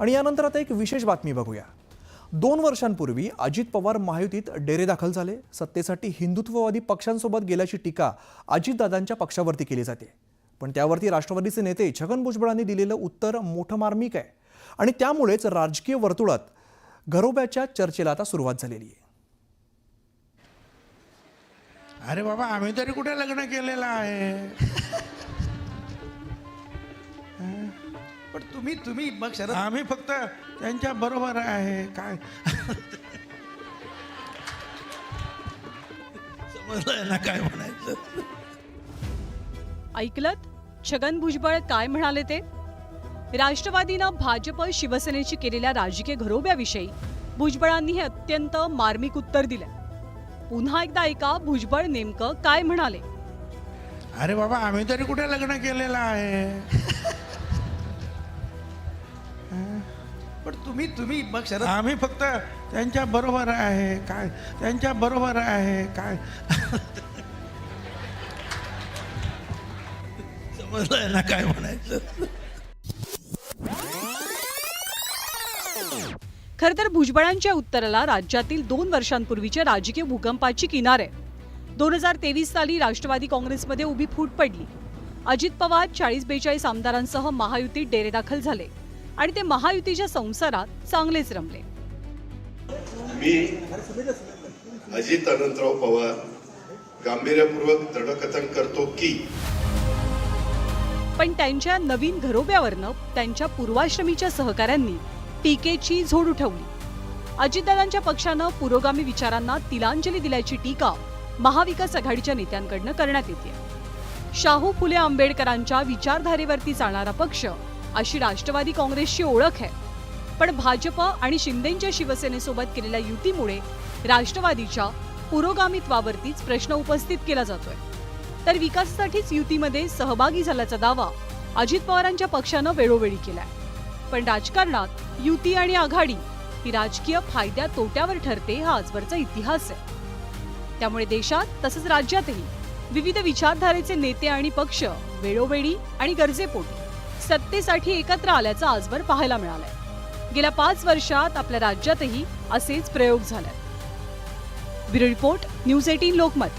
आणि यानंतर आता एक विशेष बातमी बघूया। 2 वर्षांपूर्वी अजित पवार महायुतीत डेरेदाखल झाले। सत्तेसाठी हिंदुत्ववादी पक्षांसोबत गेल्याची टीका अजितदादांच्या पक्षावरती केली जाते। पण त्यावरती राष्ट्रवादीचे नेते छगन भुजबळांनी दिलेलं उत्तर मोठं मार्मिक आहे आणि त्यामुळेच राजकीय वर्तुळात घरोब्याच्या चर्चेला आता सुरुवात झालेली आहे। अरे बाबा, आम्ही तरी कुठे लग्न केलेलं आहे? पण तुम्ही मग शरद, आम्ही फक्त त्यांच्या बरोबर आहे काय? समजलंय ना काय म्हणायचं? ऐकलत छगन भुजबळ काय म्हणाले ते? राष्ट्रवादीनं भाजप शिवसेनेची केलेल्या राजकीय घरोब्याविषयी भुजबळांनी हे अत्यंत मार्मिक उत्तर दिले। पुन्हा एकदा ऐका भुजबळ नेमकं काय म्हणाले। अरे बाबा, आम्ही तरी कुठे लग्न केलेलं आहे? पण तुम्ही मग शरद, आम्ही फक्त त्यांच्या बरोबर आहे काय? त्यांच्या बरोबर आहे काय? समजलंय ना काय म्हणायचं? खरं तर भुजबळांच्या उत्तराला राज्यातील 2 वर्षांपूर्वीच्या राजकीय भूकंपाची किनार आहे। 2023 साली राष्ट्रवादी काँग्रेसमध्ये उभी फूट पडली। अजित पवार 40-42 आमदारांसह महायुतीत डेरेदाखल झाले आणि ते महायुतीच्या संसारात चांगलेच रमले। मी अजित अनंतराव पवार गांभीर्यपूर्वक दृढकथन करतो की पण त्यांच्या नवीन घरोब्यावरनं त्यांच्या पूर्वाश्रमीच्या सहकाऱ्यांनी टीकेची झोड उठवली। अजितदादांच्या पक्षानं पुरोगामी विचारांना तिलांजली दिल्याची टीका महाविकास आघाडीच्या नेत्यांकडून करण्यात येते। शाहू फुले आंबेडकरांच्या विचारधारेवरती चालणारा पक्ष अशी राष्ट्रवादी काँग्रेसची ओळख आहे। पण भाजप आणि शिंदेंच्या शिवसेनेसोबत केलेल्या युतीमुळे राष्ट्रवादीच्या पुरोगामित्वावरतीच प्रश्न उपस्थित केला जातोय। तर विकासासाठीच युतीमध्ये सहभागी झाल्याचा दावा अजित पवारांच्या पक्षानं वेळोवेळी केलाय। पण राजकारणात युती आणि आघाडी ही राजकीय फायद्या तोट्यावर ठरते हा आजवरचा इतिहास आहे। त्यामुळे देशात तसंच राज्यातही विविध विचारधारेचे नेते आणि पक्ष वेळोवेळी आणि गरजेपोटी सत्तेसाठी एकत्र आल्याचं आजवर पाहायला मिळालंय। गेल्या 5 वर्षात आपल्या राज्यातही असेच प्रयोग झाले। Bureau report, news 18 Lokmat.